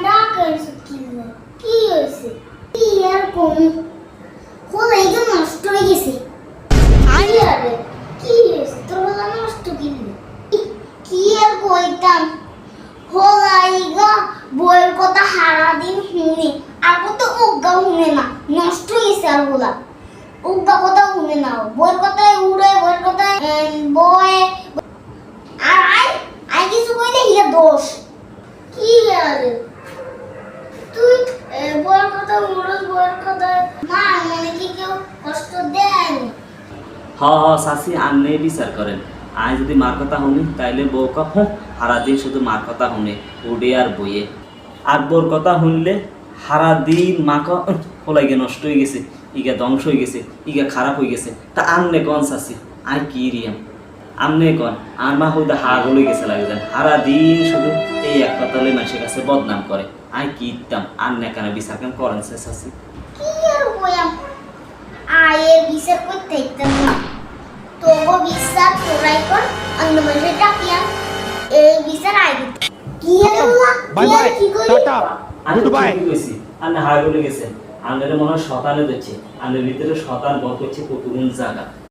ঢাকা এসে কি হয়েছে কি আর কম হলাই তো নষ্ট হয়ে গেছে আরে কি হয়েছে তোর হলা নষ্ট কিনলে কি আর কইতাম হলাই গা বইয়ের কথা হারা দিন শুনে আর কত উগা শুনে না নষ্ট হয়ে গেছে আর হলা উগা কথা শুনে না বইয়ের কথায় উড়ে বইয়ের কথায় বয় আর আই কিছু কইলে হিয়া দোষ কি আরে তুই বইয়ের কথা উড়স বইয়ের কথা মা মনে কি কেউ কষ্ট দেয় চাচি আন্নে বিচার করেন আই যদি মার কথা শুনি তাইলে বউ কহ সারাদিন শুধু মার কথা শুনে উড়ে আর বইয়ে আর বোর কথা শুনলে সারাদিন মাকে ফলাইগে নষ্ট হয়ে গেছে ইগা ধ্বংস হয়ে গেছে ইগা খারাপ হয়ে গেছে তা আন্নে কন চাচি আই কি রিয়াম আমনে কন আর মা হইতে হাগল গেছে লাগে যান সারাদিন শুধু এই এক কথালে মানুষের কাছে বদনাম করে আই কি ইতাম আন্নে কেন বিচার কেন করেন সে চাচি কি আর বয়াম আয়ে বিচার করতে ইতাম না তোগো বিচার তোরাই কর অন্য মানুষের ডাকিয়া এই বিচার আইবি কি আর বলা বাই বাই টাটা আমি গুড বাই কইছি আন্নে হাগল গেছে আন্নের মনে হয় শতানে দিচ্ছে আন্নের ভিতরে শতান বল করছে কতগুণ জায়গা